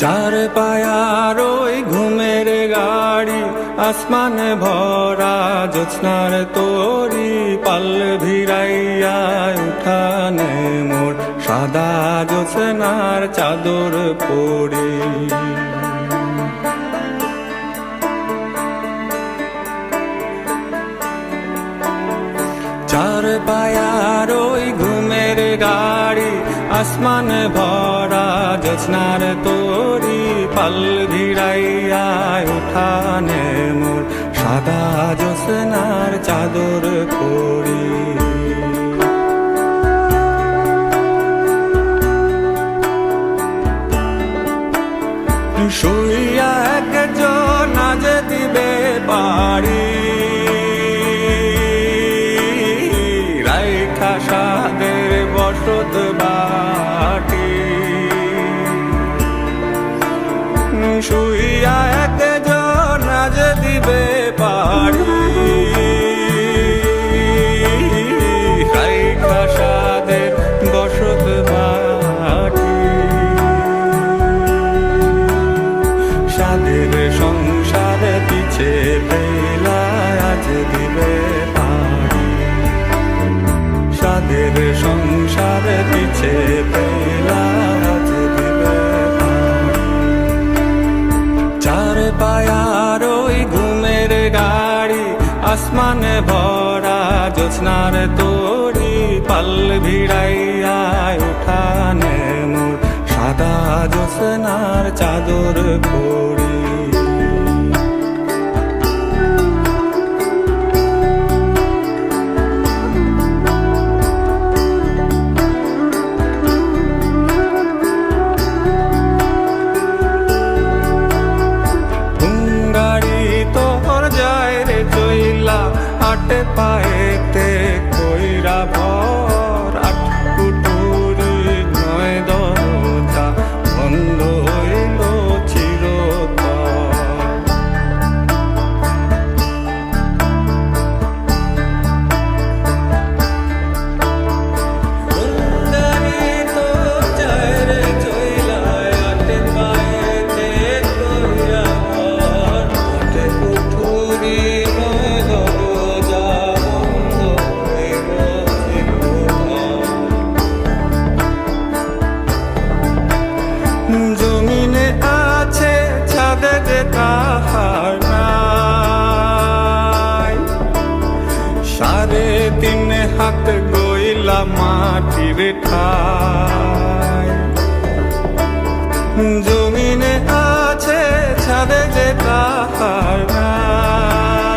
চার পায়ার ওই ঘুমের গাড়ি, আসমানে ভরা জ্যোৎস্নার তরি, পাল ভিড়াইয়া উঠানে মোর সাদা জ্যোৎস্নার চাদর পরি। চার পায়ার ওই ঘুমের গাড়ি, আসমানে ভরা জ্যোৎস্নার তরি, পাল ভিড়াইয়া উঠানে মোর সাদা জ্যোৎস্নার চাদর পরি। শুইয়া একজন আজ দিবে পারি, রাইখা সাদের বসত বাটি। শুইয়া একজন আজ দিবে পারি, রাইখা সাদের বসত বাটি। সাদের সংসার পিছে ফেলা আজ দিবে পারি, সাদের সংসার পিছে ফেলা আজ দিবে পারি। চার পায়ার ওই ঘুমের গাড়ি, আসমানে ভরা জ্যোৎস্নার তরি, পাল ভিড়াইয়া উঠানে মোর সাদা জ্যোৎস্নার চাদর পরি। গাড়ি তোর যায় রে চইলা, আটে পায়েতে কইরা ভর, আট কুটুরি নয় দরজা বন্ধ হইল চিরতর। গাড়ি তোর যায় রে চইলা, আটে পায়েতে কইরা ভর, আটে কুটুরি নয় দরজা বন্ধ হইল চিরতর। জমিনে আছে ছাদে যে তাহার নাই, 3.5 হাত গইলা মাটির ঠাই। জমিনে আছে ছাদে যে তাহার নাই,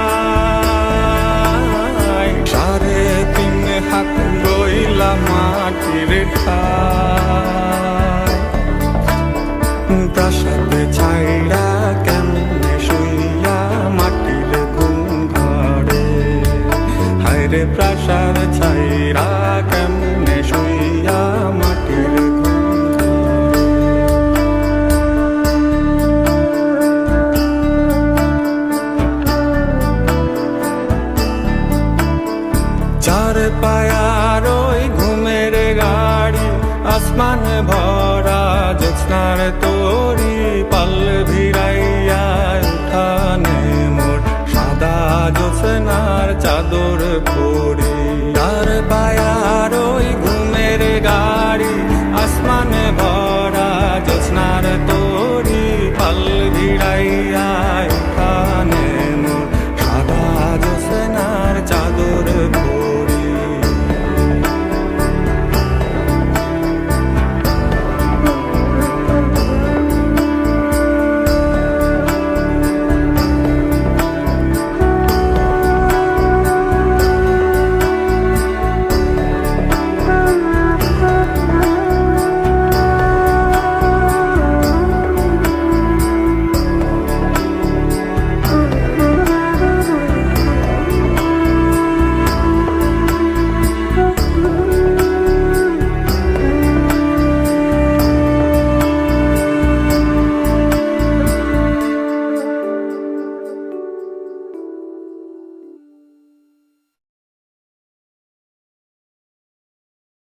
3.5 হাত গইলা মাটির ঠাই। প্রাসাদ ছাইড়া কেমনে শুইয়া মাটির ঘুম ধরে, হায়রে প্রাসাদ ছাইড়া কেমনে শুইয়া মাটির ঘুম ধরে। চার পায়ার ওই ঘুমের গাড়ি, আসমানে ভরা জ্যোৎস্নার তরি, পাল ভিড়াইয়া উঠানে মোর সাদা জ্যোৎস্নার চাদর পরি। চার পায়ার